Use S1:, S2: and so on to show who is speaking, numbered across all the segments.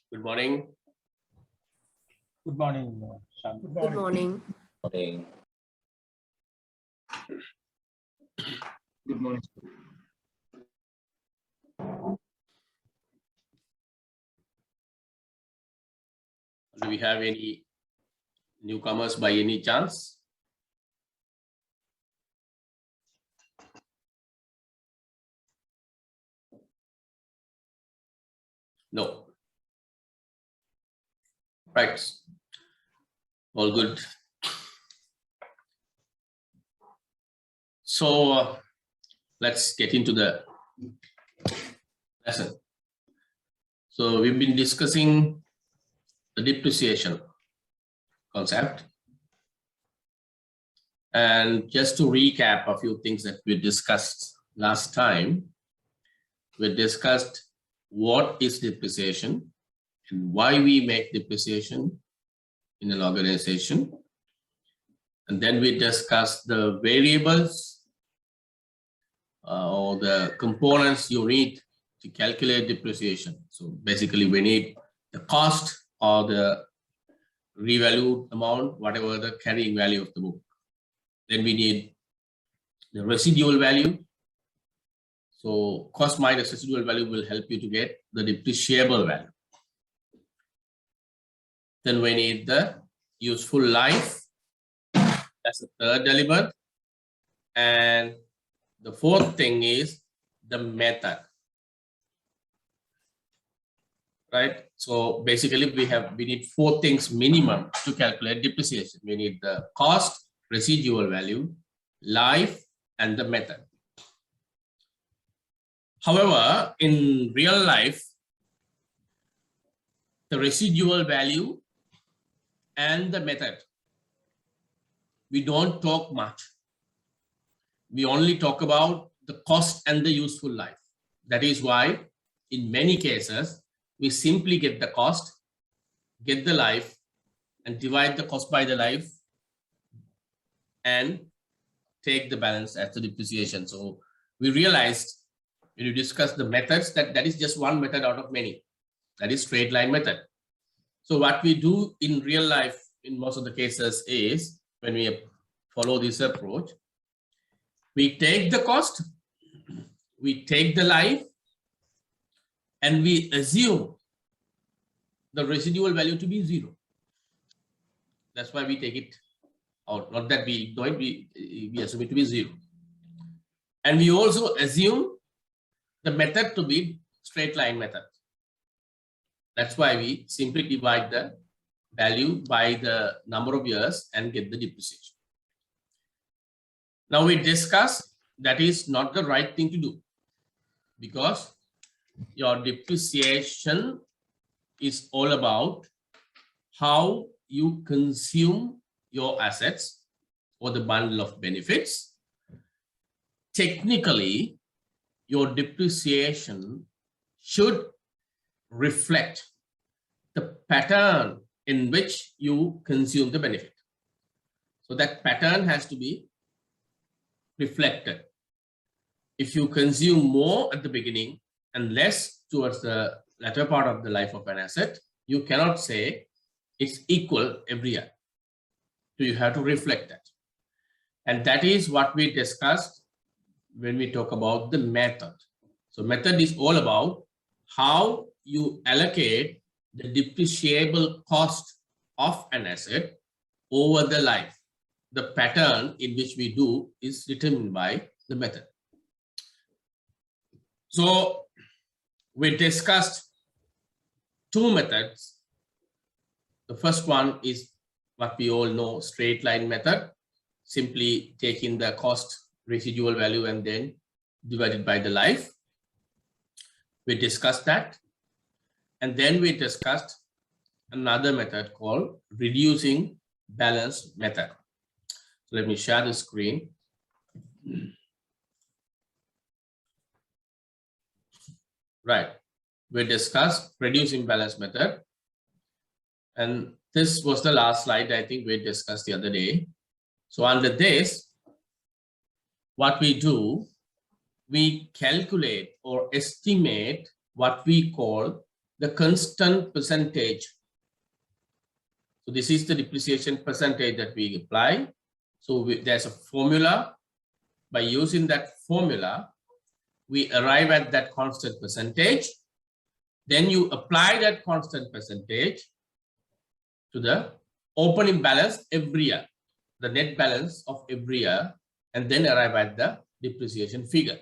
S1: Good morning.
S2: Good morning, Shanti.
S3: Good morning.
S4: Morning.
S5: Good morning.
S1: Do we have any newcomers by any chance? No. Right. All good. So let's get into the lesson. So we've been discussing the depreciation concept. And just to recap a few things that we discussed last time, we discussed what is depreciation and why we make depreciation in an organization. And then we discussed the variables or the components you need to calculate depreciation. So basically we need the cost or the revalued amount, whatever the carrying value of the book. Then we need the residual value. So cost minus residual value will help you to get the depreciable value. Then we need the useful life. That's the third element. And the fourth thing is the method. Right? So basically we need four things minimum to calculate depreciation. We need the cost, residual value, life, and the method. However, in real life, the residual value and the method, we don't talk much. We only talk about the cost and the useful life. That is why in many cases, we simply get the cost, get the life, and divide the cost by the life and take the balance as the depreciation. So we realized when you discuss the methods that is just one method out of many. That is straight line method. So what we do in real life in most of the cases is when we follow this approach, we take the cost, we take the life, and we assume the residual value to be zero. That's why we take it out. Not that we ignore it, we assume it to be zero. And we also assume the method to be straight line method. That's why we simply divide the value by the number of years and get the depreciation. Now we discuss that is not the right thing to do because your depreciation is all about how you consume your assets or the bundle of benefits. Technically, your depreciation should reflect the pattern in which you consume the benefit. So that pattern has to be reflected. If you consume more at the beginning and less towards the latter part of the life of an asset, you cannot say it's equal every year. So you have to reflect that. And that is what we discussed when we talk about the method. So method is all about how you allocate the depreciable cost of an asset over the life. The pattern in which we do is determined by the method. So we discussed two methods. The first one is what we all know, straight line method, simply taking the cost, residual value, and then divided by the life. We discussed that. And then we discussed another method called reducing balance method. So let me share the screen. Right. We discussed reducing balance method. And this was the last slide I think we discussed the other day. So under this, what we do, we calculate or estimate what we call the constant percentage. So this is the depreciation percentage that we apply. So there's a formula. By using that formula, we arrive at that constant percentage. Then you apply that constant percentage to the opening balance every year, the net balance of every year, and then arrive at the depreciation figure.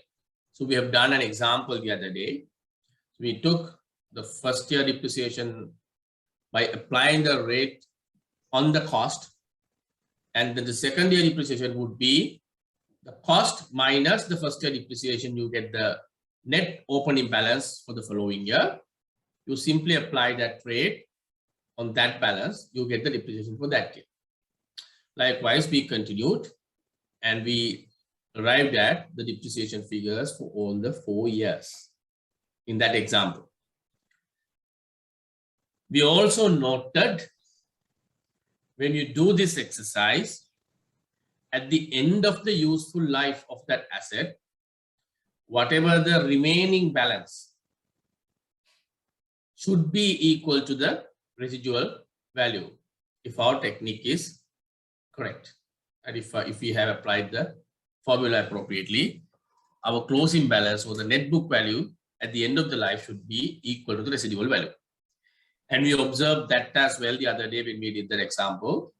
S1: So we have done an example the other day. We took the first year depreciation by applying the rate on the cost, and then the second year depreciation would be the cost minus the first year depreciation. You get the net opening balance for the following year. You simply apply that rate on that balance, you get the depreciation for that year. Likewise, we continued and we arrived at the depreciation figures for all the 4 years in that example. We also noted, when you do this exercise, at the end of the useful life of that asset, whatever the remaining balance should be equal to the residual value if our technique is correct, and if we have applied the formula appropriately, our closing balance or the net book value at the end of the life should be equal to the residual value. And we observed that as well the other day when we did that example.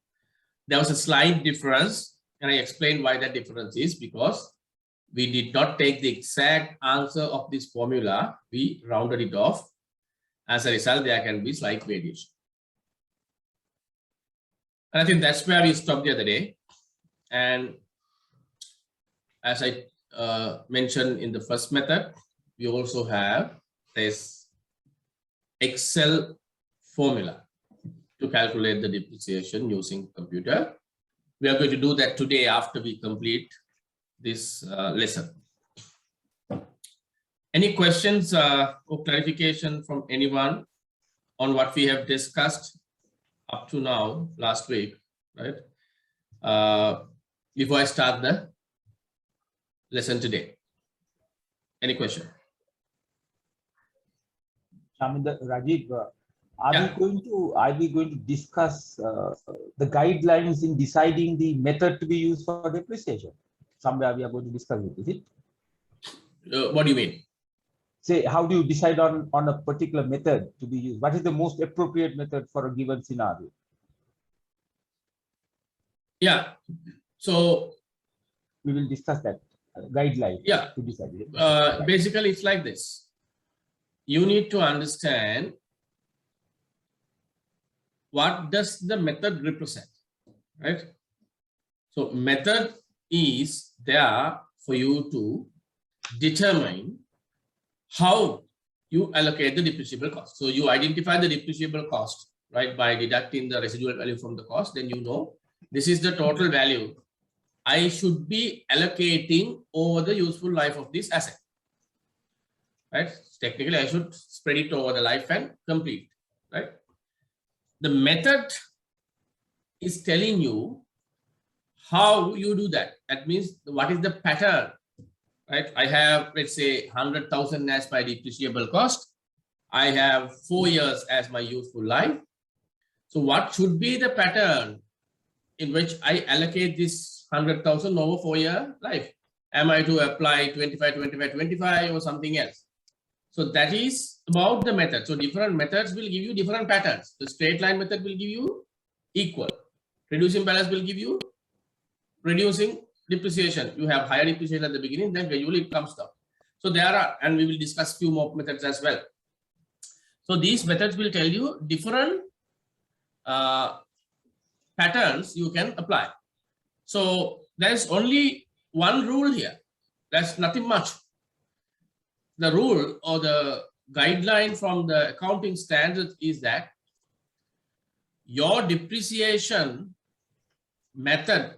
S1: There was a slight difference, and I explained why that difference is because we did not take the exact answer of this formula, we rounded it off. As a result, there can be slight variation. And I think that's where we stopped the other day. And as I mentioned in the first method, we also have this Excel formula to calculate the depreciation using computer. We are going to do that today after we complete this lesson. Any questions or clarification from anyone on what we have discussed up to now, last week, right? Before I start the lesson today. Any question?
S2: Rajiv, are we going to discuss the guidelines in deciding the method to be used for depreciation? Somewhere we are going to discuss it, is it?
S1: What do you mean?
S2: Say, how do you decide on a particular method to be used? What is the most appropriate method for a given scenario?
S1: Yeah, so
S2: we will discuss that guideline.
S1: Yeah,
S2: to decide it.
S1: Basically it's like this. You need to understand what does the method represent, right? So method is there for you to determine how you allocate the depreciable cost. So you identify the depreciable cost, right, by deducting the residual value from the cost. Then you know this is the total value I should be allocating over the useful life of this asset, right? Technically, I should spread it over the life and complete, right? The method is telling you how you do that. That means what is the pattern, right? I have, let's say, 100,000 as my depreciable cost. I have 4 years as my useful life. So what should be the pattern in which I allocate this 100,000 over 4-year life? Am I to apply 25, 25, 25 or something else? So that is about the method. So different methods will give you different patterns. The straight line method will give you equal. Reducing balance will give you reducing depreciation. You have higher depreciation at the beginning, then gradually it comes down. So there are, and we will discuss few more methods as well. So these methods will tell you different patterns you can apply. So there's only one rule here. That's nothing much. The rule or the guideline from the accounting standards is that your depreciation method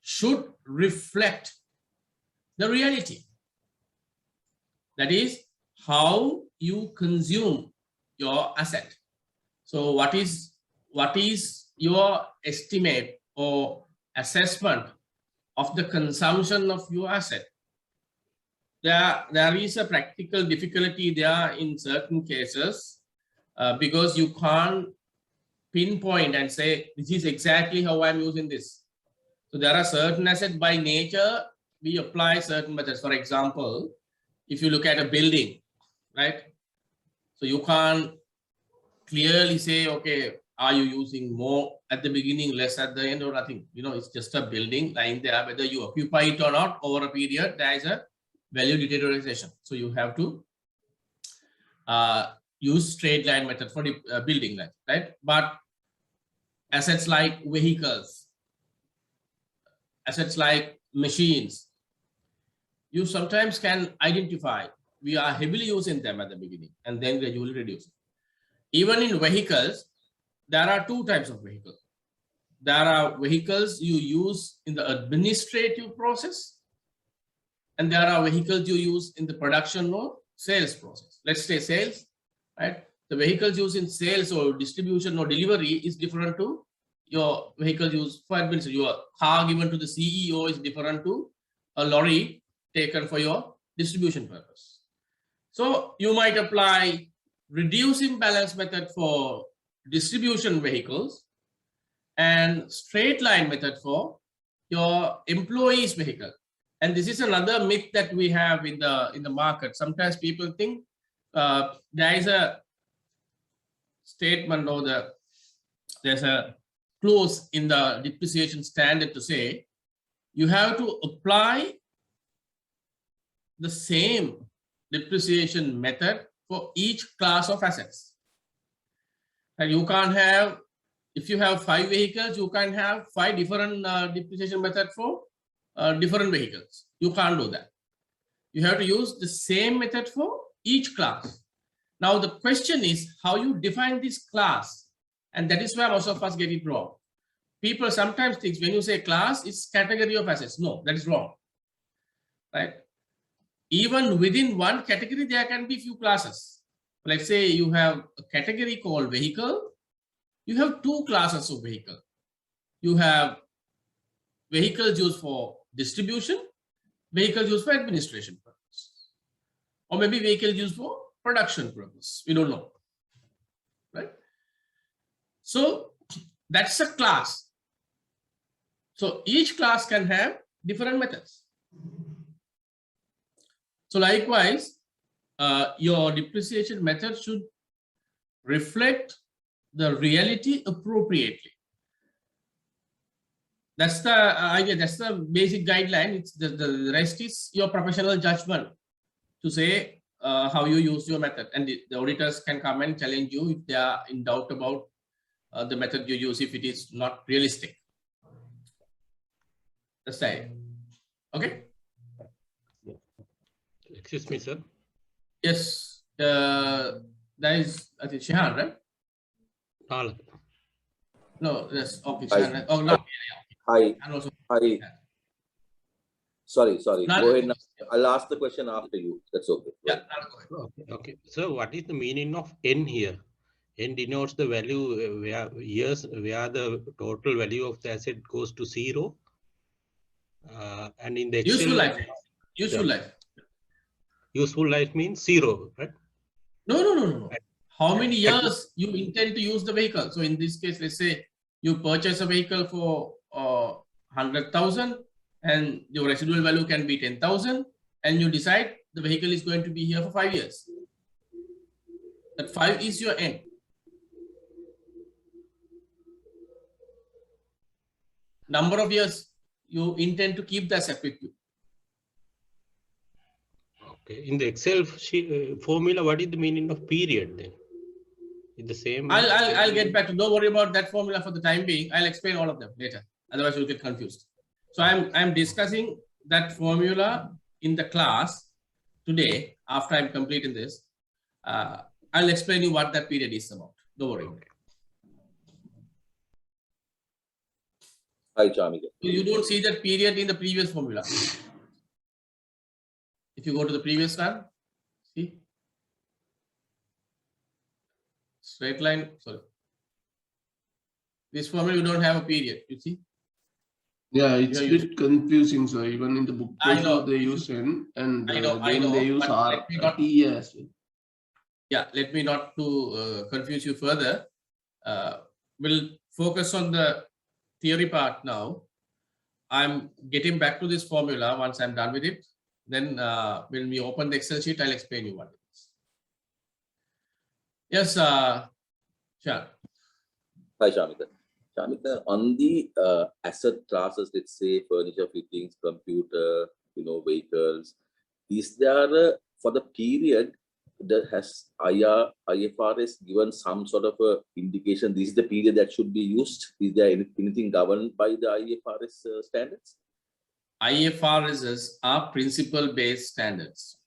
S1: should reflect the reality. That is how you consume your asset. So what is your estimate or assessment of the consumption of your asset? There is a practical difficulty there in certain cases because you can't pinpoint and say, this is exactly how I'm using this. So there are certain assets by nature, we apply certain methods. For example, if you look at a building, right? So you can't clearly say, okay, are you using more at the beginning, less at the end, or nothing? You know, it's just a building lying there. Whether you occupy it or not over a period, there is a value deterioration. So you have to use straight line method for the building line, right? But assets like vehicles, assets like machines, you sometimes can identify we are heavily using them at the beginning and then gradually reduce. Even in vehicles, there are two types of vehicles. There are vehicles you use in the administrative process, and there are vehicles you use in the production or sales process. Let's say sales, right? The vehicles used in sales or distribution or delivery is different to your vehicles used for administration. Your car given to the CEO is different to a lorry taken for your distribution purpose. So you might apply reduce imbalance method for distribution vehicles and straight line method for your employees' vehicle. And this is another myth that we have in the market. Sometimes people think there is a statement or there's a clause in the depreciation standard to say you have to apply the same depreciation method for each class of assets. And you can't have, if you have 5 vehicles, you can have 5 different depreciation method for different vehicles. You can't do that. You have to use the same method for each class. Now the question is how you define this class, and that is where most of us get it wrong. People sometimes think when you say class, it's category of assets. No, that is wrong, right? Even within one category, there can be few classes. Let's say you have a category called vehicle. You have 2 classes of vehicle. You have vehicles used for distribution, vehicles used for administration purpose, or maybe vehicles used for production purpose. We don't know, right? So that's a class. So each class can have different methods. So likewise, your depreciation method should reflect the reality appropriately. That's the idea. That's the basic guideline. It's the rest is your professional judgment to say how you use your method, and the auditors can come and challenge you if they are in doubt about the method you use if it is not realistic. That's the idea. Okay.
S3: Excuse me, sir.
S1: Yes. That is, I think, Shehan, right?
S3: Nala.
S1: No, yes. Okay.
S4: Hi.
S1: Shehan. Oh, no.
S4: Hi.
S1: And also,
S4: Hi. Sorry.
S1: Nala,
S4: Go ahead. I'll ask the question after you. That's okay.
S1: yeah, Nala, go ahead.
S3: Okay. So what is the meaning of N here? N denotes the value where the total value of the asset goes to 0. And in the Excel,
S1: Useful life. Useful life.
S3: Useful life means 0, right?
S1: No. How many years you intend to use the vehicle? So in this case, let's say you purchase a vehicle for 100,000 and your residual value can be 10,000, and you decide the vehicle is going to be here for 5 years. That 5 is your end. Number of years you intend to keep the asset with you.
S3: Okay. In the Excel formula, what is the meaning of period then? Is the same?
S1: I'll get back to. Don't worry about that formula for the time being. I'll explain all of them later. Otherwise, you'll get confused. So I'm discussing that formula in the class today. After I'm completing this, I'll explain you what that period is about. Don't worry.
S3: Okay.
S4: Hi, Chamika.
S1: You don't see that period in the previous formula. If you go to the previous one, see? Straight line, sorry. This formula, you don't have a period, you see?
S5: Yeah, it's a bit confusing. So even in the book,
S1: I know.
S5: they use N, and
S1: I know,
S5: then they use
S1: but
S5: R,
S1: let me not-
S5: T as well.
S1: yeah, let me not to confuse you further. We'll focus on the theory part now. I'm getting back to this formula once I'm done with it. Then when we open the Excel sheet, I'll explain you what it is. Yes, sure.
S4: Hi, Shamika. Shamika, on the asset classes, let's say furniture fittings, computer, vehicles, is there for the period that has IFRS given some sort of a indication? This is the period that should be used. Is there anything governed by the IFRS standards?
S1: IFRS are principle-based standards.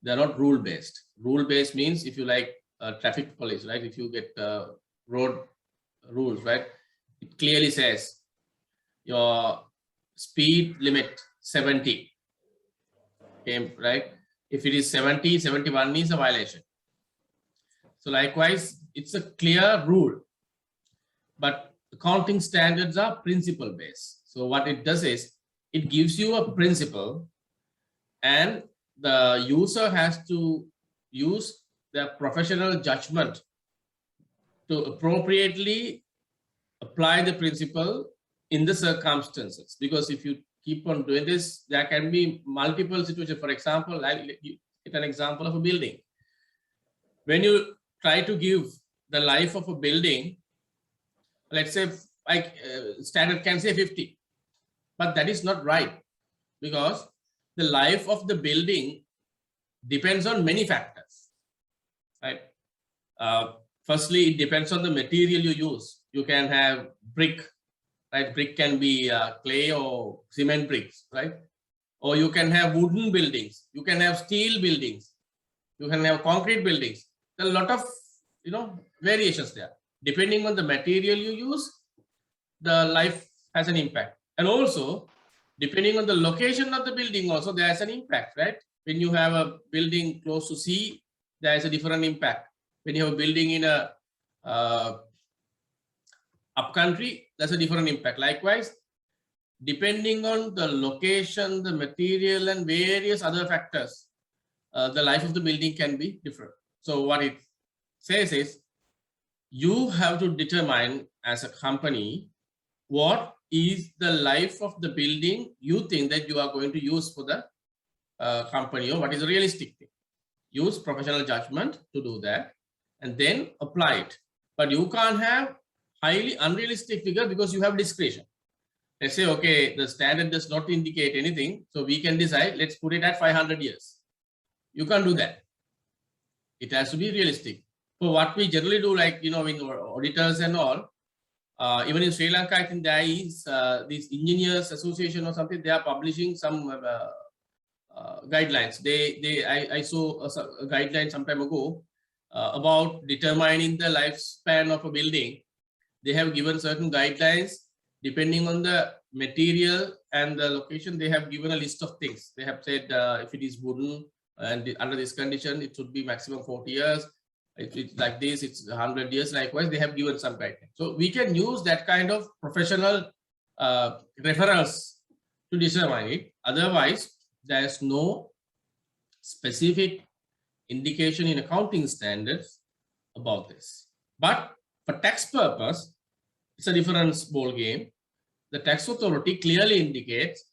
S1: They're not rule-based. Rule-based means if you like traffic police, right? If you get road rules, right? It clearly says your speed limit 70, okay, right? If it is 70, 71 means a violation. So likewise, it's a clear rule, but accounting standards are principle-based. So what it does is, it gives you a principle and the user has to use their professional judgment to appropriately apply the principle in the circumstances. Because if you keep on doing this, there can be multiple situations. For example, I'll get an example of a building. When you try to give the life of a building, let's say like standard can say 50, but that is not right, because the life of the building depends on many factors, right? Firstly, it depends on the material you use. You can have brick, right? Brick can be clay or cement bricks, right? Or you can have wooden buildings. You can have steel buildings. You can have concrete buildings. There are a lot of, variations there. Depending on the material you use, the life has an impact. And also, depending on the location of the building, also there is an impact, right? When you have a building close to sea, there is a different impact. When you have a building in a upcountry, that's a different impact. Likewise, depending on the location, the material, and various other factors, the life of the building can be different. So what it says is, you have to determine as a company what is the life of the building you think that you are going to use for the company, or what is a realistic thing. Use professional judgment to do that and then apply it. But you can't have highly unrealistic figure because you have discretion. Let's say, okay, the standard does not indicate anything, so we can decide, let's put it at 500 years. You can't do that. It has to be realistic. So what we generally do, like, in auditors and all, even in Sri Lanka, I think there is this engineers association or something, they are publishing some guidelines. I saw a guideline some time ago about determining the lifespan of a building. They have given certain guidelines depending on the material and the location. They have given a list of things. They have said if it is wooden and under this condition, it should be maximum 40 years. If it's like this, it's 100 years. Likewise, they have given some guidelines. So we can use that kind of professional referrals to determine it. Otherwise, there is no specific indication in accounting standards about this. But for tax purpose, it's a different ball game. The tax authority clearly indicates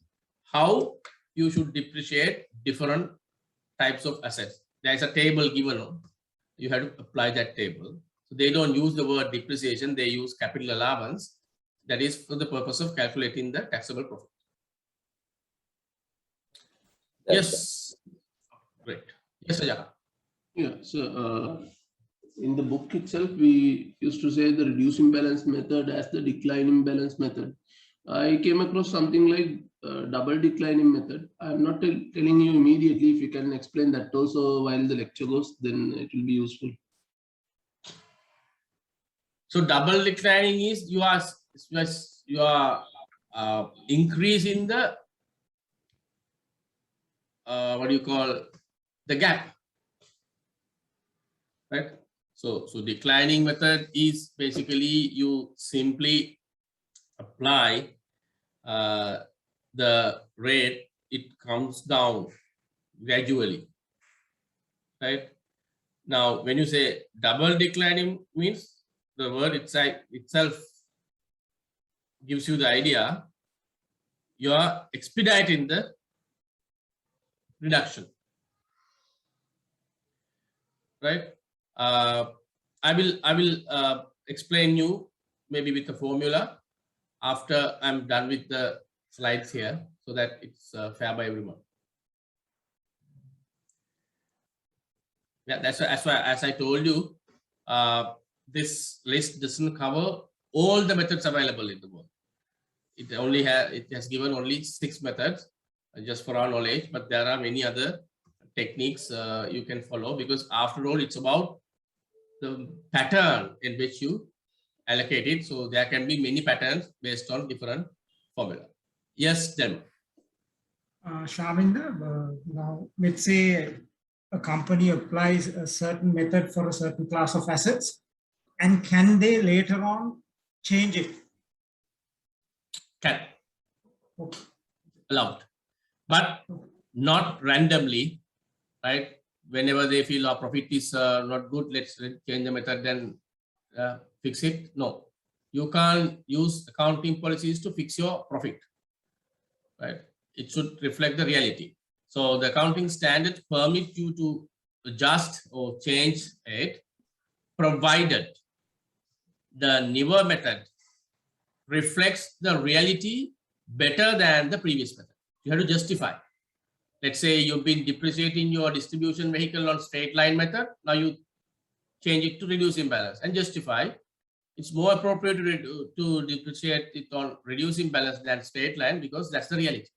S1: how you should depreciate different types of assets. There is a table given. You have to apply that table. So they don't use the word depreciation. They use capital allowance. That is for the purpose of calculating the taxable profit. Yes. Great. Yes, Ajaka.
S5: Yeah, so in the book itself, we used to say the reduce imbalance method as the decline imbalance method. I came across something like double declining method. I'm not telling you immediately. If you can explain that also while the lecture goes, then it will be useful.
S1: So double declining is you are increasing the what do you call the gap, right? So declining method is basically you simply apply the rate, it comes down gradually, right? Now, when you say double declining means the word itself gives you the idea you are expediting the reduction, right? I will explain you maybe with the formula after I'm done with the slides here, so that it's fair by everyone. Yeah, that's why, as I told you, this list doesn't cover all the methods available in the world. It has given only 6 methods, just for our knowledge, but there are many other techniques you can follow, because after all, it's about the pattern in which you allocate it. So there can be many patterns based on different formula. Yes, Dem.
S6: Shaminder, now let's say a company applies a certain method for a certain class of assets, and can they later on change it?
S1: Can.
S6: Okay.
S1: Allowed, but not randomly, right? Whenever they feel our profit is not good, let's change the method, then fix it. No, you can't use accounting policies to fix your profit, right? It should reflect the reality. So the accounting standards permit you to adjust or change it, provided the newer method reflects the reality better than the previous method. You have to justify. Let's say you've been depreciating your distribution vehicle on straight line method. Now you change it to reduce imbalance and justify. It's more appropriate to depreciate it on reduce imbalance than straight line, because that's the reality.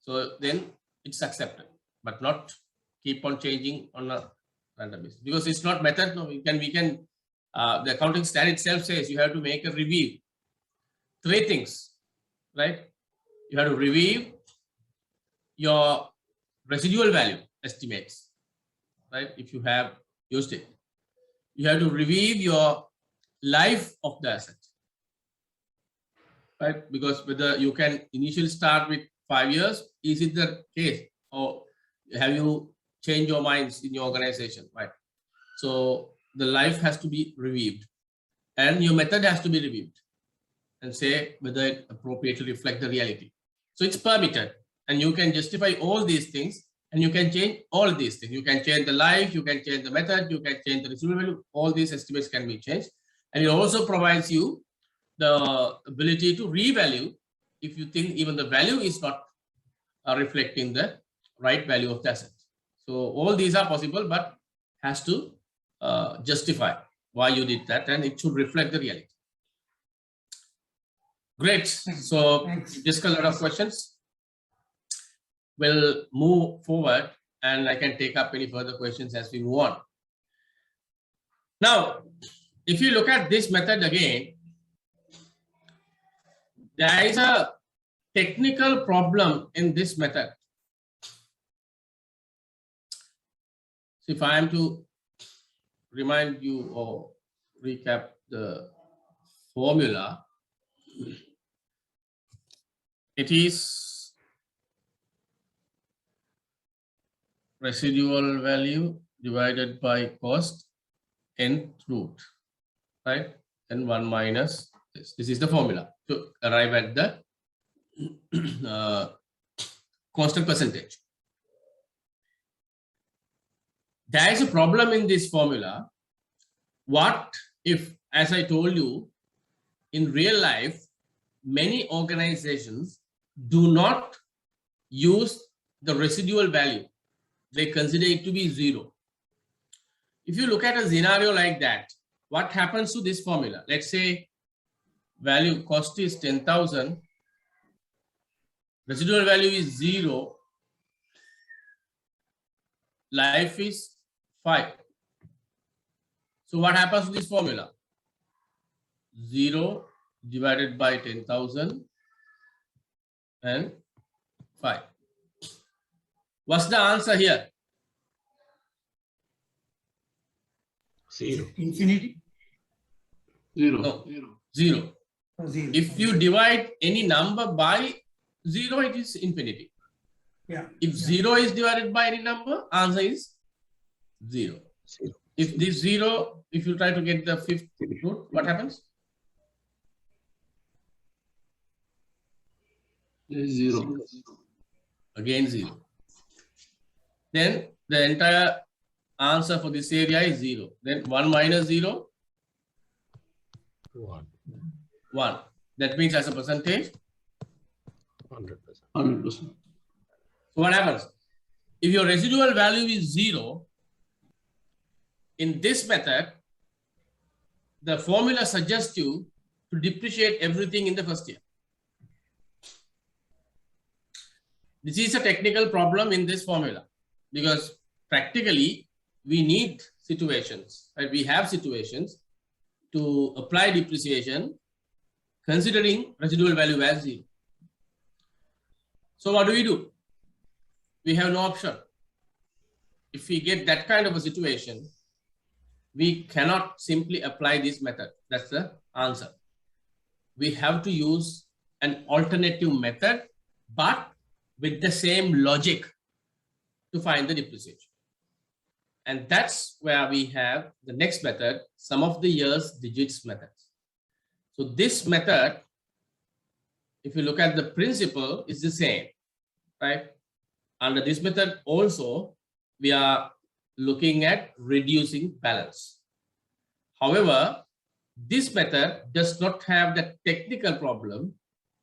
S1: So then it's accepted, but not keep on changing on a random basis, because it's not method. No, we can the accounting standard itself says you have to make a review. 3 things, right? You have to review your residual value estimates, right? If you have used it, you have to review your life of the asset, right? Because whether you can initially start with 5 years, is it the case, or have you changed your minds in your organization, right? So the life has to be reviewed, and your method has to be reviewed, and say whether it appropriately reflect the reality. So it's permitted, and you can justify all these things, and you can change all these things. You can change the life, you can change the method, you can change the residual value. All these estimates can be changed, and it also provides you the ability to revalue if you think even the value is not reflecting the right value of the asset. So all these are possible, but has to justify why you did that, and it should reflect the reality. Great. So discuss a lot of questions. We'll move forward, and I can take up any further questions as we move on. Now, if you look at this method again, there is a technical problem in this method. So if I am to remind you or recap the formula, it is residual value divided by cost nth root, right? And 1 minus this. This is the formula to arrive at the constant percentage. There is a problem in this formula. What if, as I told you, in real life, many organizations do not use the residual value. They consider it to be 0. If you look at a scenario like that, what happens to this formula? Let's say value cost is 10,000, residual value is 0, life is 5. So what happens to this formula? 0 divided by 10,000 and 5. What's the answer here?
S3: 0.
S6: Infinity?
S5: 0.
S1: No.
S5: 0.
S1: 0.
S6: Or 0?
S1: If you divide any number by 0, it is infinity.
S6: Yeah.
S1: If 0 is divided by any number, answer is 0. If this 0, if you try to get the fifth root, what happens?
S5: There is 0.
S1: Again 0. Then the entire answer for this area is 0. Then 1 minus 0,
S3: 1.
S1: 1. That means as a percentage,
S3: 100%.
S5: 100%.
S1: so what happens? If your residual value is 0, in this method, the formula suggests you to depreciate everything in the first year. This is a technical problem in this formula because practically we need situations, right? We have situations to apply depreciation considering residual value as 0. So what do? We have no option. If we get that kind of a situation, we cannot simply apply this method. That's the answer. We have to use an alternative method, but with the same logic to find the depreciation. And that's where we have the next method, sum of the years digits method. So this method, if you look at the principle, is the same, right? Under this method also, we are looking at reducing balance. However, this method does not have the technical problem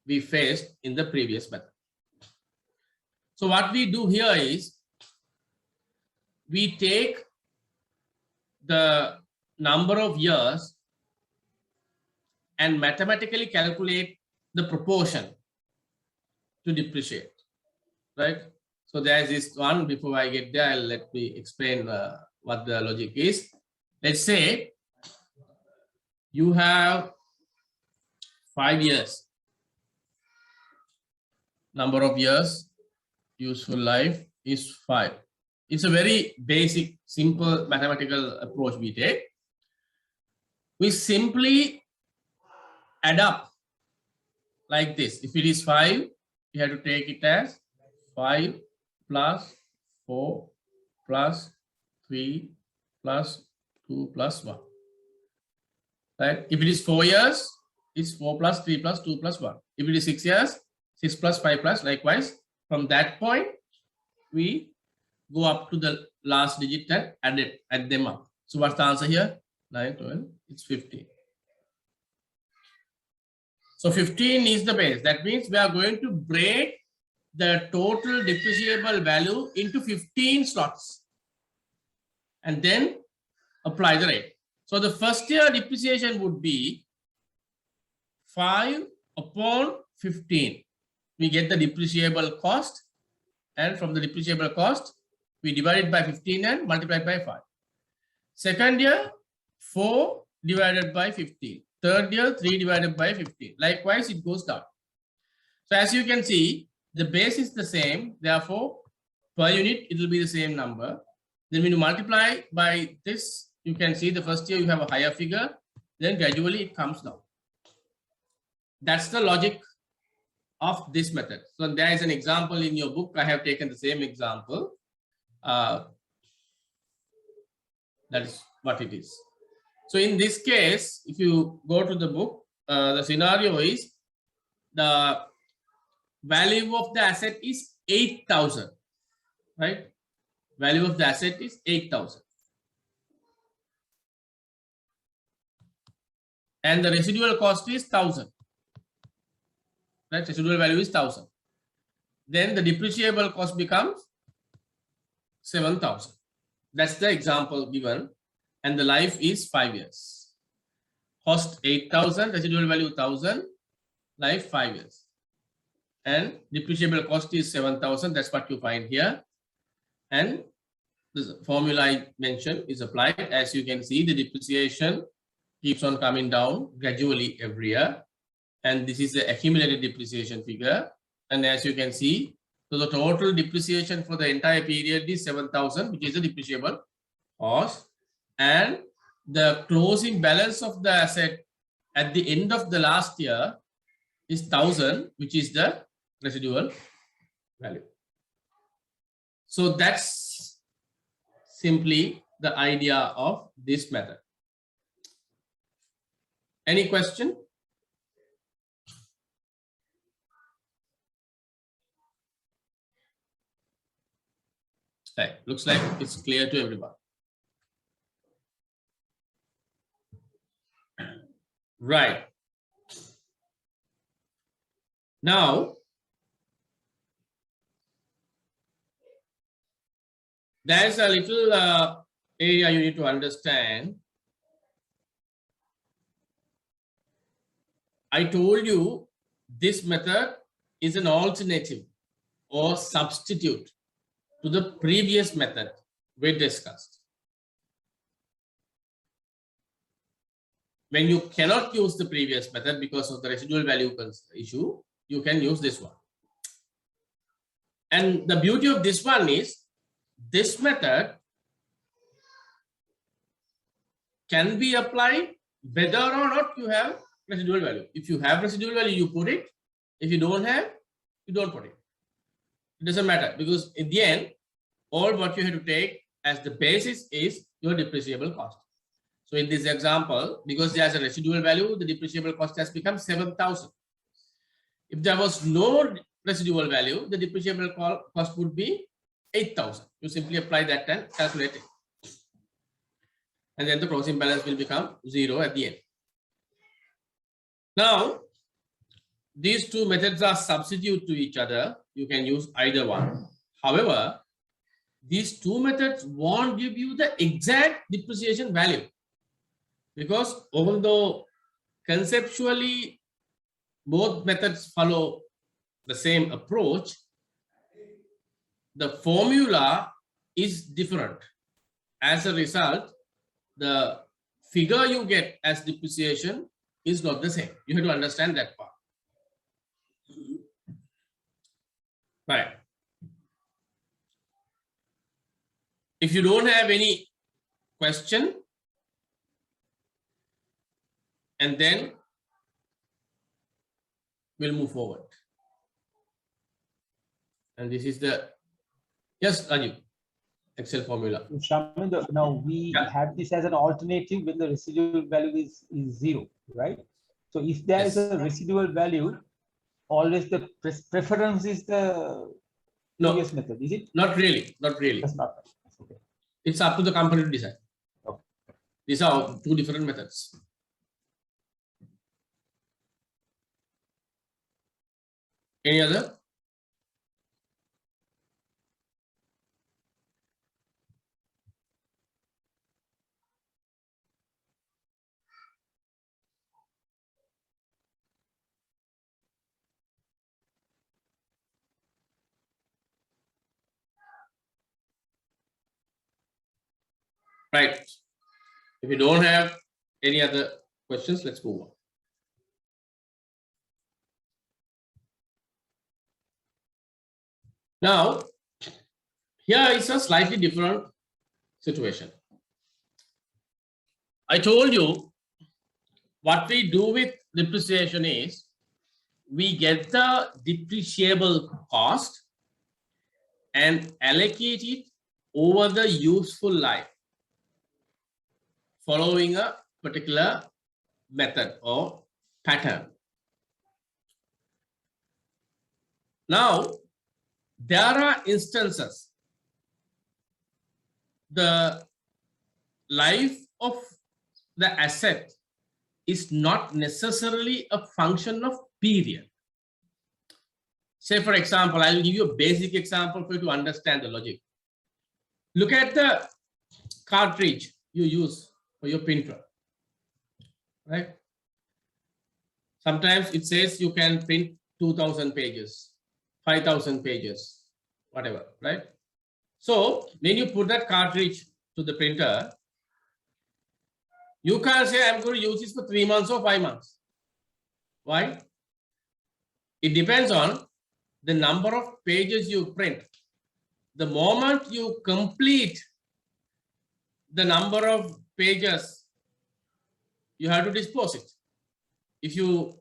S1: we faced in the previous method. So what we do here is we take the number of years and mathematically calculate the proportion to depreciate, right? So there's this one. Before I get there, let me explain what the logic is. Let's say you have 5 years, number of years, useful life is 5. It's a very basic, simple mathematical approach we take. We simply add up like this. If it is 5, you have to take it as 5 plus 4 plus 3 plus 2 plus 1. Right? If it is 4 years, it's 4 plus 3 plus 2 plus 1. If it is 6 years, 6 plus 5 plus, likewise. From that point, we go up to the last digit and add them up. So what's the answer here? 9, 12, it's 15. So 15 is the base. That means we are going to break the total depreciable value into 15 slots and then apply the rate. So the first year depreciation would be 5 upon 15. We get the depreciable cost, and from the depreciable cost, we divide it by 15 and multiply it by 5. Second year, 4 divided by 15. Third year, 3 divided by 15. Likewise, it goes down. So as you can see, the base is the same. Therefore, per unit, it will be the same number. Then when you multiply by this, you can see the first year you have a higher figure. Then gradually it comes down. That's the logic of this method. So there is an example in your book. I have taken the same example. That is what it is. So in this case, if you go to the book, the scenario is the value of the asset is 8,000, right? Value of the asset is 8,000. And the residual cost is 1,000. Right? Residual value is 1,000. Then the depreciable cost becomes 7,000. That's the example given. And the life is 5 years. Cost 8,000, residual value 1,000, life 5 years. And depreciable cost is 7,000. That's what you find here. And the formula I mentioned is applied. As you can see, the depreciation keeps on coming down gradually every year. And this is the accumulated depreciation figure. And as you can see, so the total depreciation for the entire period is 7,000, which is the depreciable cost. And the closing balance of the asset at the end of the last year is 1,000, which is the residual value. So that's simply the idea of this method. Any question? Right. Looks like it's clear to everyone. Right. Now, there's a little area you need to understand. I told you this method is an alternative or substitute to the previous method we discussed. When you cannot use the previous method because of the residual value issue, you can use this one. And the beauty of this one is this method can be applied whether or not you have residual value. If you have residual value, you put it. If you don't have, you don't put it. It doesn't matter, because in the end, all what you have to take as the basis is your depreciable cost. So in this example, because there's a residual value, the depreciable cost has become 7,000. If there was no residual value, the depreciable cost would be 8,000. You simply apply that and calculate it. And then the closing balance will become 0 at the end. Now, these two methods are substitute to each other. You can use either one. However, these two methods won't give you the exact depreciation value, because although conceptually both methods follow the same approach, the formula is different. As a result, the figure you get as depreciation is not the same. You have to understand that part. Right. If you don't have any question, and then we'll move forward. And this is the, yes, Raju, Excel formula.
S2: Shaminder, now we have this as an alternative when the residual value is 0, right? So if there is a residual value, always the preference is the previous method, is it?
S1: Not really, not really.
S2: That's not. Okay.
S1: It's up to the company to decide.
S2: Okay.
S1: These are two different methods. Any other? Right. If you don't have any other questions, let's move on. Now, here is a slightly different situation. I told you what we do with depreciation is we get the depreciable cost and allocate it over the useful life following a particular method or pattern. Now, there are instances the life of the asset is not necessarily a function of period. Say, for example, I will give you a basic example for you to understand the logic. Look at the cartridge you use for your printer, right? Sometimes it says you can print 2,000 pages, 5,000 pages, whatever, right? So when you put that cartridge to the printer, you can't say I'm going to use this for 3 months or 5 months. Why? It depends on the number of pages you print. The moment you complete the number of pages, you have to dispose it. If you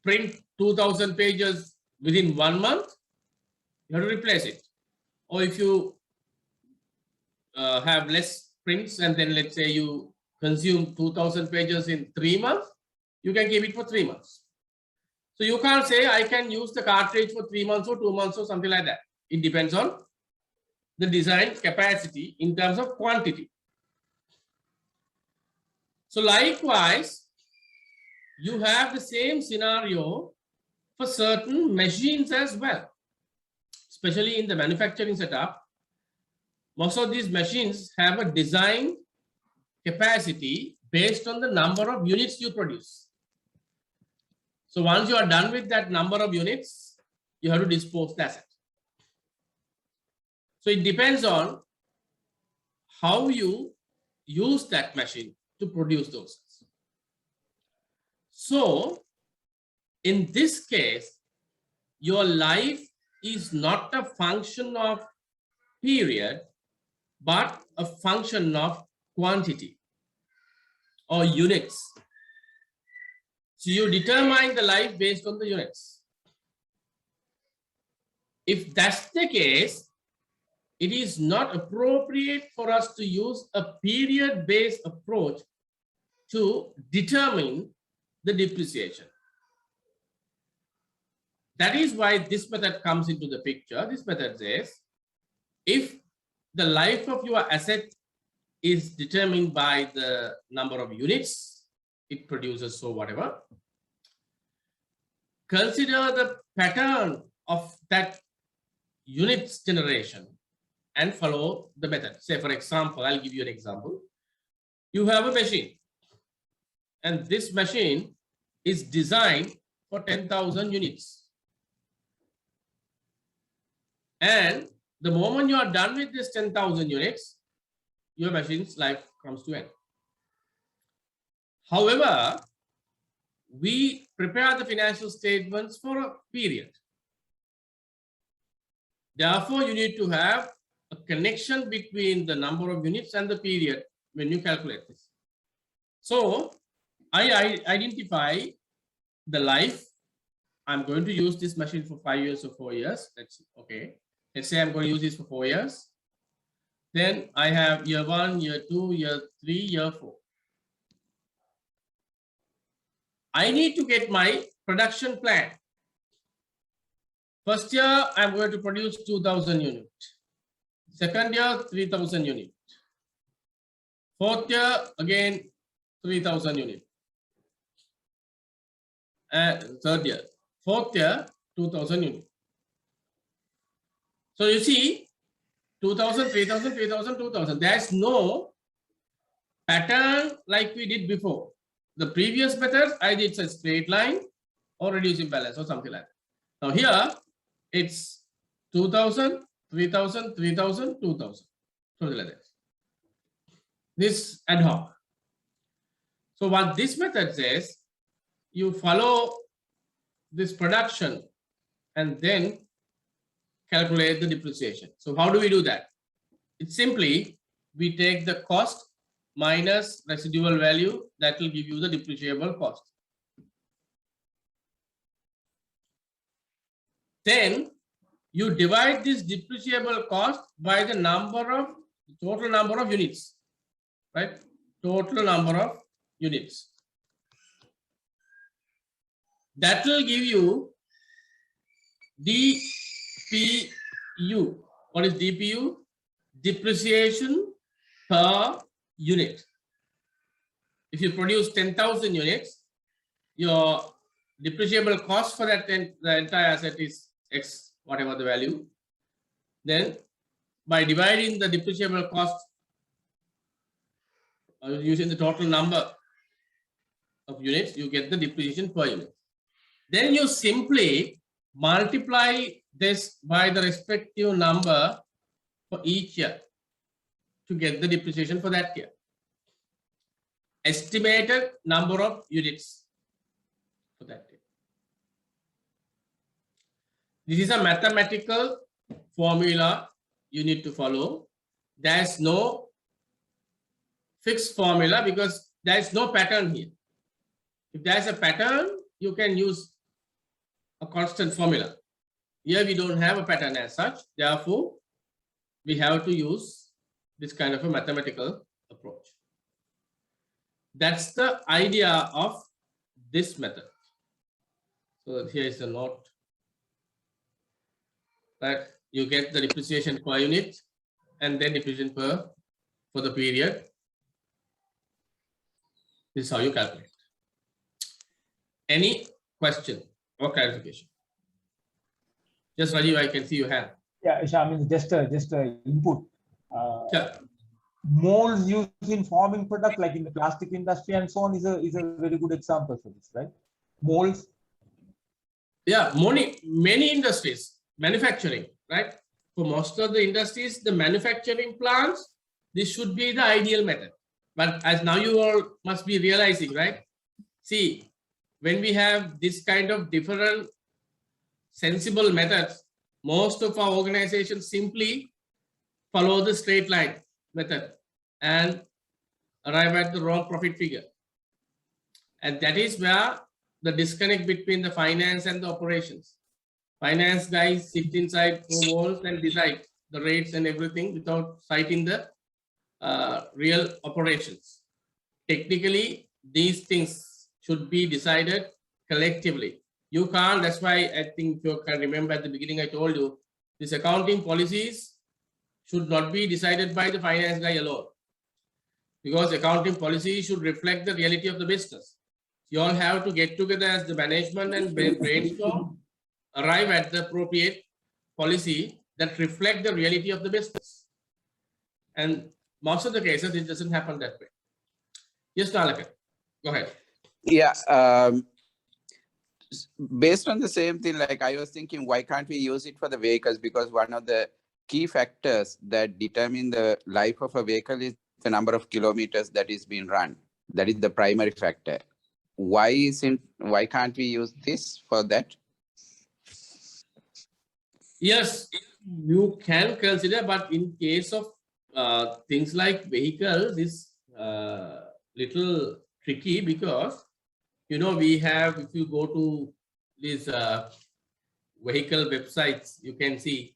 S1: print 2,000 pages within 1 month, you have to replace it. Or if you have less prints and then let's say you consume 2000 pages in 3 months, you can keep it for 3 months. So you can't say I can use the cartridge for 3 months or 2 months or something like that. It depends on the design capacity in terms of quantity. So likewise, you have the same scenario for certain machines as well, especially in the manufacturing setup. Most of these machines have a design capacity based on the number of units you produce. So once you are done with that number of units, you have to dispose the asset. So it depends on how you use that machine to produce those. So in this case, your life is not a function of period, but a function of quantity or units. So you determine the life based on the units. If that's the case, it is not appropriate for us to use a period-based approach to determine the depreciation. That is why this method comes into the picture. This method says, if the life of your asset is determined by the number of units it produces, so whatever, consider the pattern of that units generation and follow the method. Say, for example, I'll give you an example. You have a machine, and this machine is designed for 10,000 units. And the moment you are done with this 10,000 units, your machine's life comes to end. However, we prepare the financial statements for a period. Therefore, you need to have a connection between the number of units and the period when you calculate this. So I identify the life. I'm going to use this machine for 5 years or 4 years. That's okay. Let's say I'm going to use this for 4 years. Then I have year 1, year 2, year 3, year 4. I need to get my production plan. First year, I'm going to produce 2,000 units. Second year, 3,000 units. Fourth year, again, 3,000 units. And third year. Fourth year, 2,000 units. So you see, 2,000, 3,000, 3,000, 2,000. There's no pattern like we did before. The previous method, I did a straight line or reducing balance or something like that. Now here, it's 2,000, 3,000, 3,000, 2,000. Something like that. This ad hoc. So what this method says, you follow this production and then calculate the depreciation. So how do we do that? It's simply, we take the cost minus residual value, that will give you the depreciable cost. Then you divide this depreciable cost by the total number of units, right? Total number of units. That will give you DPU. What is DPU? Depreciation per unit. If you produce 10,000 units, your depreciable cost for that the entire asset is X, whatever the value. Then by dividing the depreciable cost using the total number of units, you get the depreciation per unit. Then you simply multiply this by the respective number for each year to get the depreciation for that year. Estimated number of units for that year. This is a mathematical formula you need to follow. There's no fixed formula because there's no pattern here. If there's a pattern, you can use a constant formula. Here we don't have a pattern as such. Therefore, we have to use this kind of a mathematical approach. That's the idea of this method. So here is a note that you get the depreciation per unit and then depreciation for the period. This is how you calculate. Any question or clarification? Just Rajiv, I can see your hand.
S2: Yeah, Shamin, just a input.
S1: Yeah.
S2: Molds used in forming product, like in the plastic industry and so on, is a very good example for this, right? Molds.
S1: Yeah, many industries, manufacturing, right? For most of the industries, the manufacturing plants, this should be the ideal method. But as now you all must be realizing, right? See, when we have this kind of different sensible methods, most of our organizations simply follow the straight line method and arrive at the wrong profit figure. And that is where the disconnect between the finance and the operations. Finance guys sit inside four walls and decide the rates and everything without citing the real operations. Technically, these things should be decided collectively. You can't, that's why I think you can remember at the beginning I told you, these accounting policies should not be decided by the finance guy alone. Because accounting policy should reflect the reality of the business. You all have to get together as the management and brainstorm, arrive at the appropriate policy that reflect the reality of the business. And most of the cases, it doesn't happen that way. Yes, Nalaka, go ahead.
S7: Yeah, based on the same thing, like I was thinking, why can't we use it for the vehicles? Because one of the key factors that determine the life of a vehicle is the number of kilometers that is being run. That is the primary factor. Why can't we use this for that?
S1: Yes, you can consider, but in case of things like vehicles, is little tricky because, you know, we have, if you go to these vehicle websites, you can see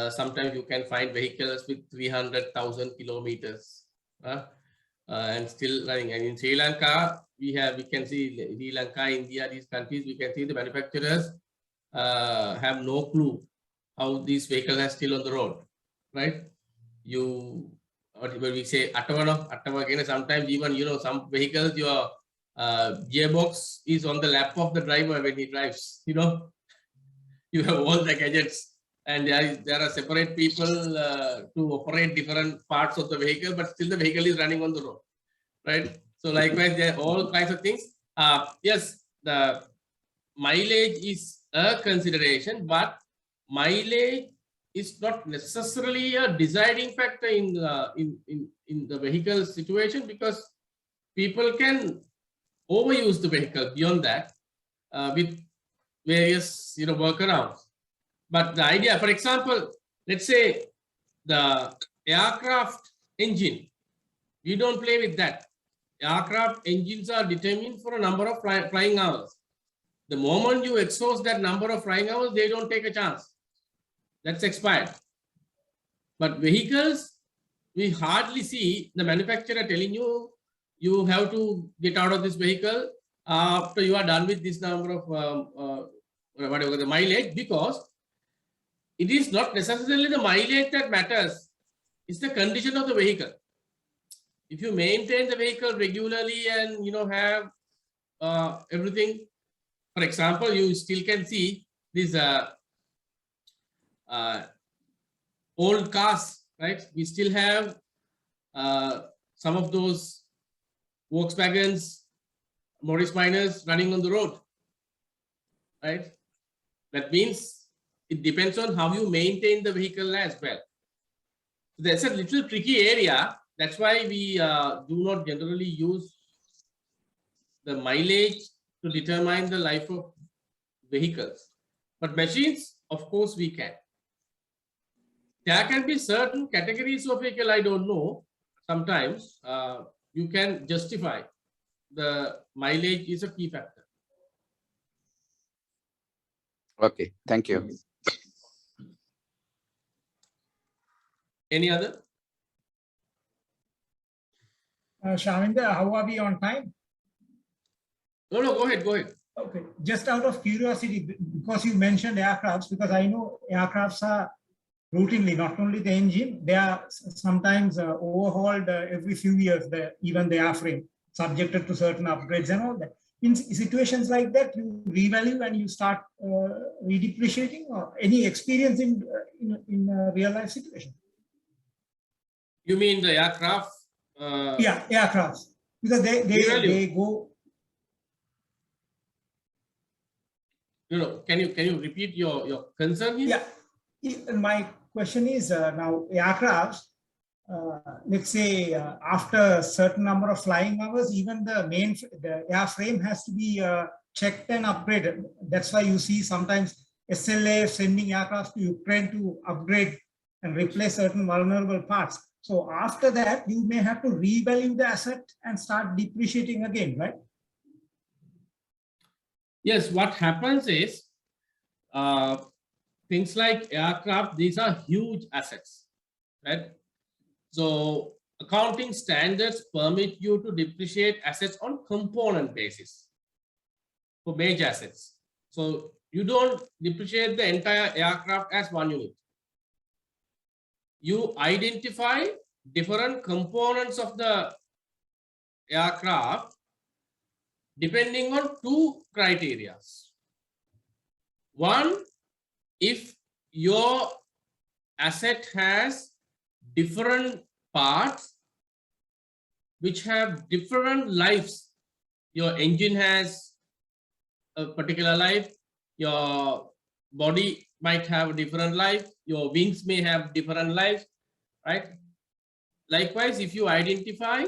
S1: sometimes you can find vehicles with 300,000 kilometers and still running. And in Sri Lanka, we can see Sri Lanka, India, these countries, we can see the manufacturers have no clue how these vehicles are still on the road, right? When we say Attavana, sometimes even, you know, some vehicles, your gearbox is on the lap of the driver when he drives, you know. You have all the gadgets and there are separate people to operate different parts of the vehicle, but still the vehicle is running on the road, right? So likewise, there are all kinds of things. Yes, the mileage is a consideration, but mileage is not necessarily a deciding factor in the vehicle situation, because people can overuse the vehicle beyond that with various, you know, workarounds. But the idea, for example, let's say the aircraft engine, we don't play with that. Aircraft engines are determined for a number of flying hours. The moment you exhaust that number of flying hours, they don't take a chance. That's expired. But vehicles, we hardly see the manufacturer telling you, you have to get out of this vehicle after you are done with this number of whatever the mileage, because it is not necessarily the mileage that matters. It's the condition of the vehicle. If you maintain the vehicle regularly and, you know, have everything, for example, you still can see these old cars, right? We still have some of those Volkswagens, Morris Minors running on the road, right? That means it depends on how you maintain the vehicle as well. So that's a little tricky area. That's why we do not generally use the mileage to determine the life of vehicles. But machines, of course, we can. There can be certain categories of vehicle, I don't know. Sometimes you can justify the mileage is a key factor.
S7: Okay, thank you.
S1: Any other?
S6: Shaminder, how are we on time?
S1: No, go ahead, go ahead.
S6: Okay, just out of curiosity, because you mentioned aircrafts, because I know aircrafts are routinely, not only the engine, they are sometimes overhauled every few years, even the airframe, subjected to certain upgrades and all that. In situations like that, you revalue and you start redepreciating, or any experience in real life situation?
S1: You mean the aircraft?
S6: Yeah, aircrafts, because they go.
S1: Can you repeat your concern here?
S6: Yeah, my question is now aircrafts. Let's say after a certain number of flying hours, even the airframe has to be checked and upgraded. That's why you see sometimes SLA sending aircraft to Ukraine to upgrade and replace certain vulnerable parts. So after that, you may have to revalue the asset and start depreciating again, right?
S1: Yes, what happens is things like aircraft, these are huge assets, right? So accounting standards permit you to depreciate assets on component basis for major assets. So you don't depreciate the entire aircraft as one unit. You identify different components of the aircraft depending on two criteria. One, if your asset has different parts which have different lives. Your engine has a particular life, your body might have a different life, your wings may have different lives, right? Likewise, if you identify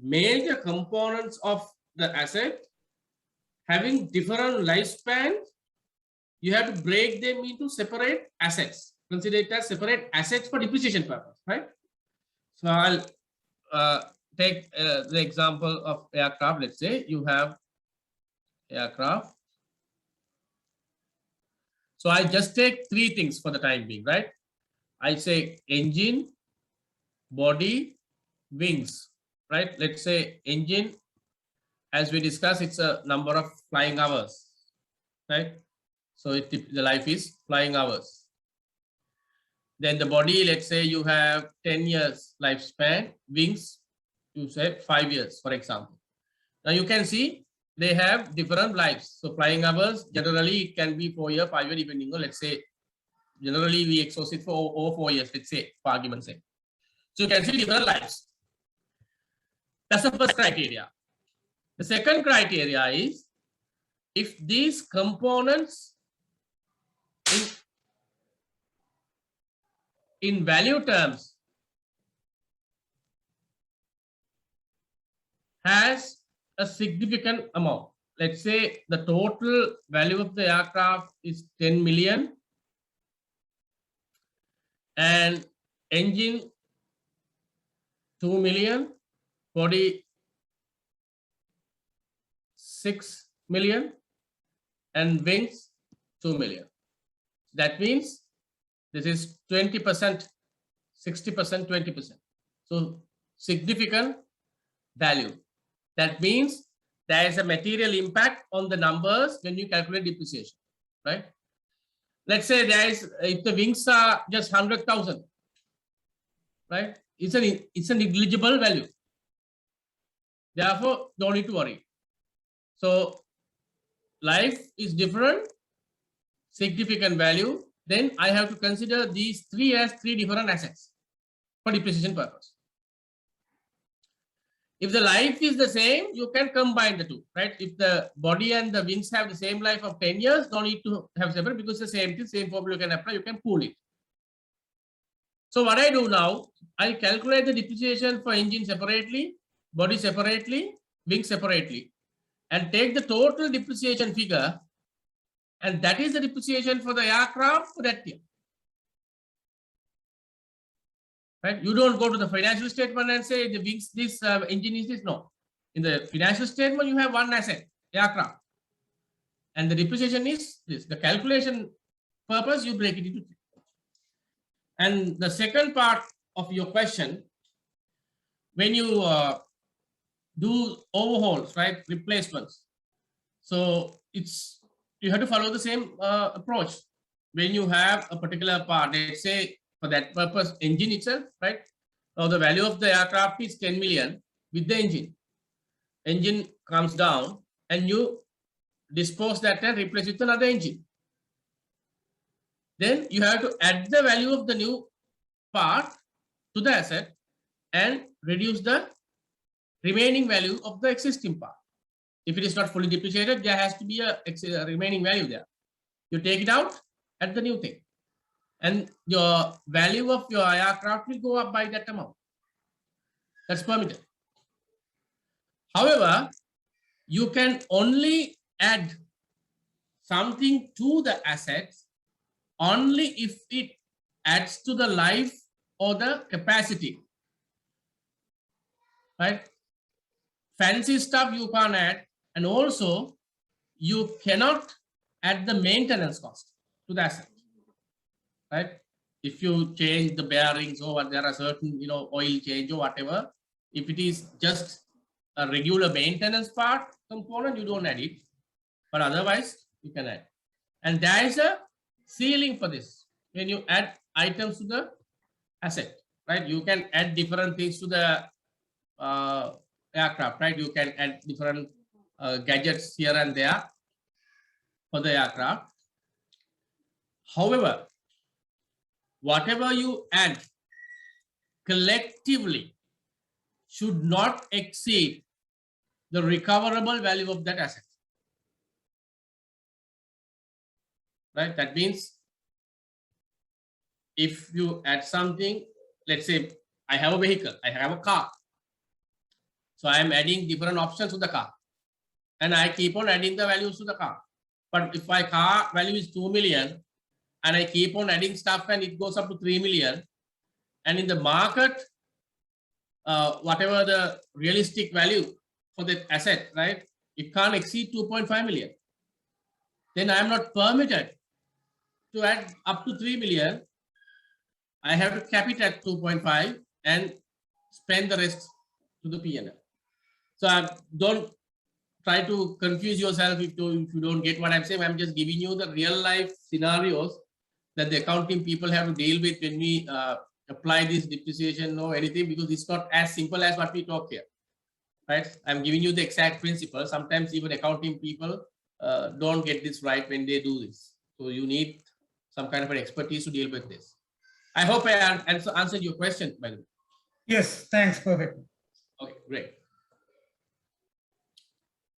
S1: major components of the asset having different lifespan, you have to break them into separate assets. Consider it as separate assets for depreciation purpose, right? So I'll take the example of aircraft. Let's say you have aircraft. So I just take three things for the time being, right? I say engine, body, wings, right? Let's say engine, as we discussed, it's a number of flying hours, right? So the life is flying hours. Then the body, let's say you have 10 years lifespan, wings, you say 5 years, for example. Now you can see they have different lives. So flying hours, generally it can be 4 years, 5 years, depending on, let's say, generally we exhaust it for over 4 years, let's say, for argument's sake. So you can see different lives. That's the first criteria. The second criteria is if these components in value terms has a significant amount. Let's say the total value of the aircraft is 10 million and engine 2 million, body 6 million and wings 2 million. That means this is 20%, 60%, 20%. So significant value. That means there is a material impact on the numbers when you calculate depreciation, right? Let's say there is, if the wings are just 100,000, right? It's a negligible value. Therefore, don't need to worry. So life is different, significant value. Then I have to consider these three as three different assets for depreciation purpose. If the life is the same, you can combine the two, right? If the body and the wings have the same life of 10 years, don't need to have separate because the same thing, same formula you can apply, you can pool it. So what I do now, I calculate the depreciation for engine separately, body separately, wing separately, and take the total depreciation figure, and that is the depreciation for the aircraft for that year. Right? You don't go to the financial statement and say the wings, this engine is this. No. In the financial statement, you have one asset, aircraft. And the depreciation is this. The calculation purpose, you break it into three. And the second part of your question, when you do overhauls, right? Replacements. So you have to follow the same approach. When you have a particular part, let's say for that purpose, engine itself, right? Now the value of the aircraft is 10 million with the engine. Engine comes down and you dispose that and replace with another engine. Then you have to add the value of the new part to the asset and reduce the remaining value of the existing part. If it is not fully depreciated, there has to be a remaining value there. You take it out, add the new thing, and your value of your aircraft will go up by that amount. That's permitted. However, you can only add something to the assets only if it adds to the life or the capacity, right? Fancy stuff you can't add, and also you cannot add the maintenance cost to the asset, right? If you change the bearings or there are certain, oil change or whatever, if it is just a regular maintenance part component, you don't add it, but otherwise you can add. And there is a ceiling for this. When you add items to the asset, right? You can add different things to the aircraft, right? You can add different gadgets here and there for the aircraft. However, whatever you add collectively should not exceed the recoverable value of that asset, right? That means if you add something, let's say I have a vehicle, I have a car. So I am adding different options to the car and I keep on adding the values to the car. But if my car value is 2 million and I keep on adding stuff and it goes up to 3 million, and in the market, whatever the realistic value for that asset, right, it can't exceed 2.5 million. Then I am not permitted to add up to 3 million. I have to cap it at 2.5 and spend the rest to the P&L. So don't try to confuse yourself if you don't get what I'm saying. I'm just giving you the real life scenarios that the accounting people have to deal with when we apply this depreciation or anything, because it's not as simple as what we talk here, right? I'm giving you the exact principle. Sometimes even accounting people don't get this right when they do this. So you need some kind of an expertise to deal with this. I hope I answered your question, by the way.
S6: Yes, thanks. Perfect.
S1: Okay, great.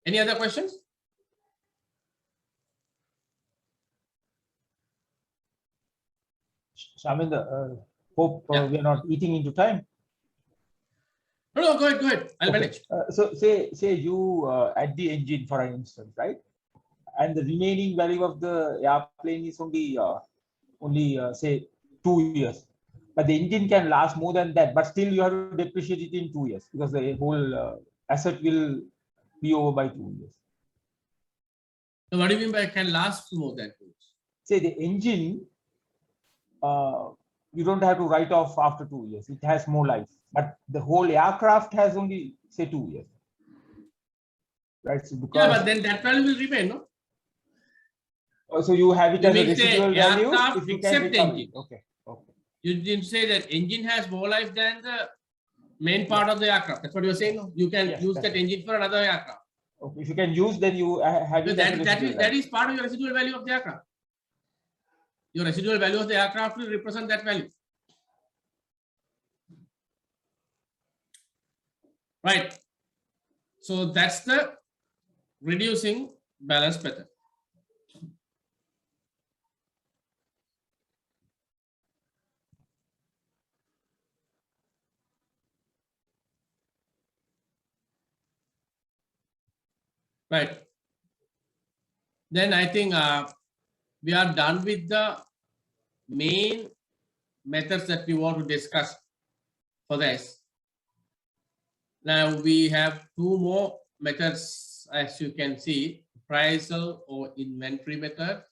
S1: Any other questions?
S2: Shaminder, hope we are not eating into time.
S1: No, go ahead. I'll manage.
S2: So say you add the engine for an instance, right? And the remaining value of the airplane is only say 2 years. But the engine can last more than that, but still you have to depreciate it in 2 years because the whole asset will be over by 2 years.
S1: So what do you mean by can last more than 2 years?
S2: Say the engine, you don't have to write off after 2 years. It has more life, but the whole aircraft has only say 2 years. Right? So because,
S1: yeah, but then that value will remain, no?
S2: So you have it
S1: You
S2: as a
S1: mean
S2: residual value if you can
S1: except
S2: recover
S1: engine.
S2: it. Okay.
S1: You didn't say that engine has more life than the main part of the aircraft. That's what you're saying. No? You can use that engine for another aircraft.
S2: Okay. If you can use, then you have it.
S1: That is part of your residual value of the aircraft. Your residual value of the aircraft will represent that value. Right. So that's the reducing balance method. Right. Then I think we are done with the main methods that we want to discuss for this. Now we have two more methods, as you can see, appraisal or inventory method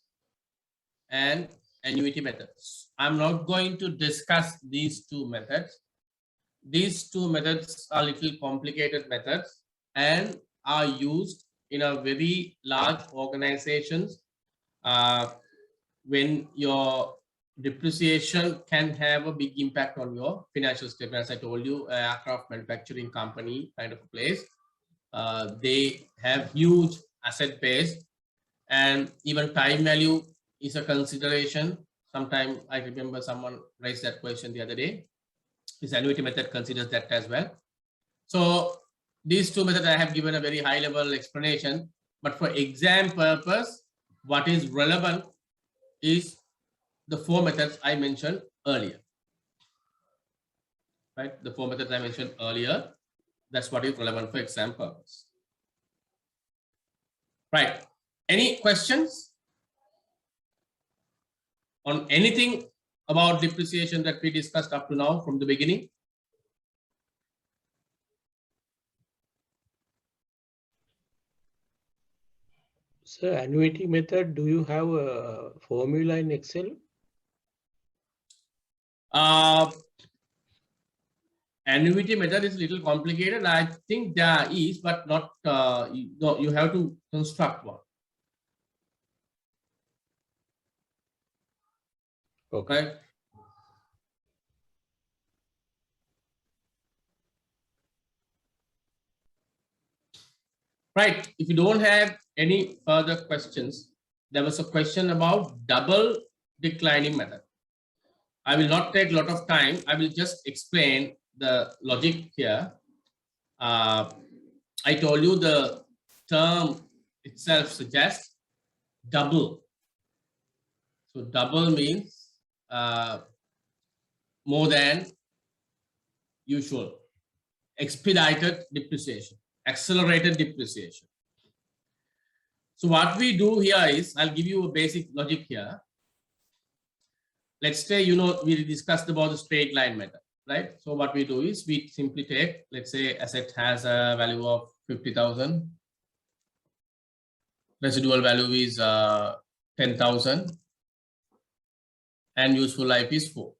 S1: and annuity methods. I'm not going to discuss these two methods. These two methods are little complicated methods. and are used in a very large organizations when your depreciation can have a big impact on your financial statement. As I told you, aircraft manufacturing company kind of a place, they have huge asset base, and even time value is a consideration. Sometime I remember someone raised that question the other day. This annuity method considers that as well. So these two methods I have given a very high level explanation, but for exam purpose, what is relevant is the four methods I mentioned earlier. Right, the four methods I mentioned earlier, that's what is relevant for exam purpose. Right, any questions on anything about depreciation that we discussed up to now from the beginning?
S3: Sir, annuity method, do you have a formula in Excel?
S1: Annuity method is a little complicated. I think there is, but not, you have to construct one.
S3: Okay.
S1: Right. Right. If you don't have any further questions, there was a question about double declining method. I will not take a lot of time. I will just explain the logic here. I told you the term itself suggests double. So double means more than usual. Expedited depreciation, accelerated depreciation. So what we do here is, I'll give you a basic logic here. Let's say, we discussed about the straight line method, right? So what we do is we simply take, let's say asset has a value of 50,000. Residual value is 10,000 and useful life is 4.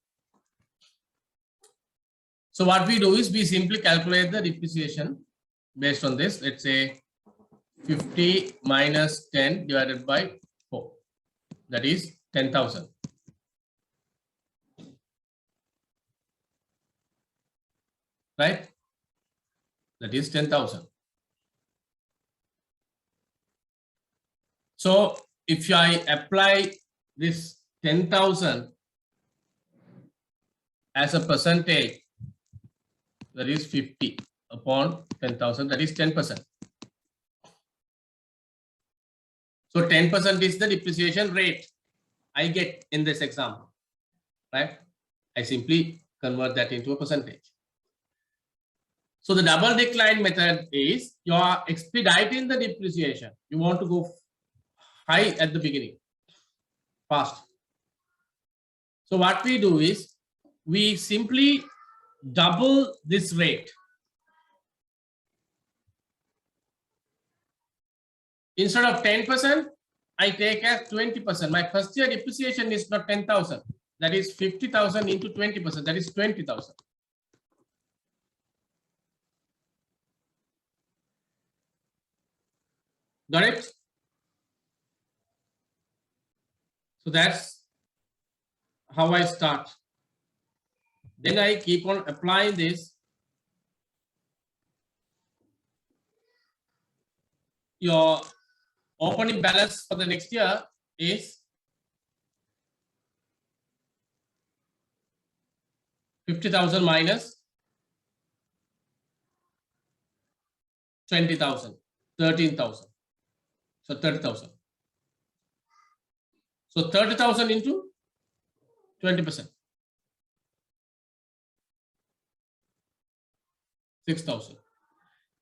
S1: So what we do is we simply calculate the depreciation based on this. Let's say 50 minus 10 divided by 4. That is 10,000. Right? That is 10,000. So if I apply this 10,000 as a percentage, that is 50 upon 10,000, that is 10%. So 10% is the depreciation rate I get in this example, right? I simply convert that into a percentage. So the double decline method is you are expediting the depreciation. You want to go high at the beginning, fast. So what we do is we simply double this rate. Instead of 10%, I take as 20%. My first year depreciation is not 10,000. That is 50,000 into 20%. That is 20,000. Got it? So that's how I start. Then I keep on applying this. Your opening balance for the next year is 50,000 minus 20,000, 13,000. So 30,000. So 30,000 into 20%. 6,000.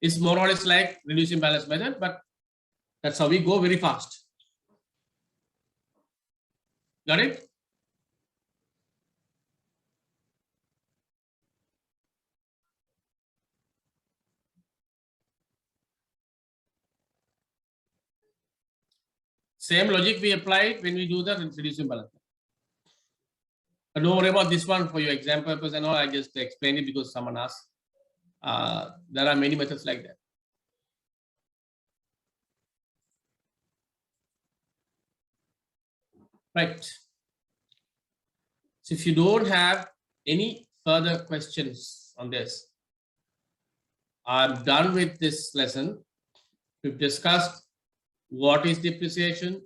S1: It's more or less like reducing balance method, but that's how we go very fast. Got it? Same logic we applied when we do the reducing balance. But don't worry about this one for your exam purpose and all. I just explained it because someone asked. There are many methods like that. Right. So if you don't have any further questions on this, I'm done with this lesson. We've discussed what is depreciation.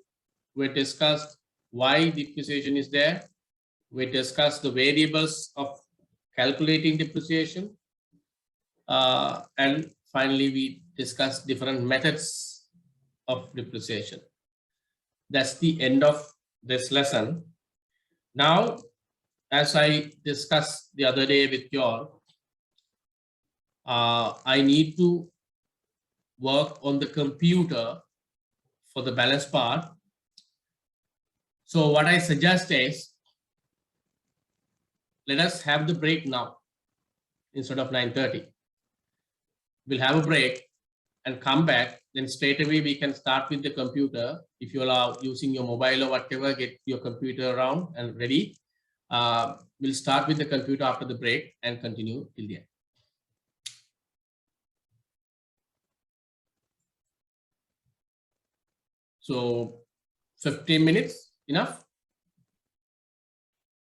S1: We discussed why depreciation is there. We discussed the variables of calculating depreciation. And finally, we discussed different methods of depreciation. That's the end of this lesson. Now, as I discussed the other day with you all, I need to work on the computer for the balance part. So what I suggest is, let us have the break now instead of 9:30. We'll have a break and come back. Then straight away we can start with the computer. If you are using your mobile or whatever, get your computer around and ready. We'll start with the computer after the break and continue till the end. So 15 minutes enough?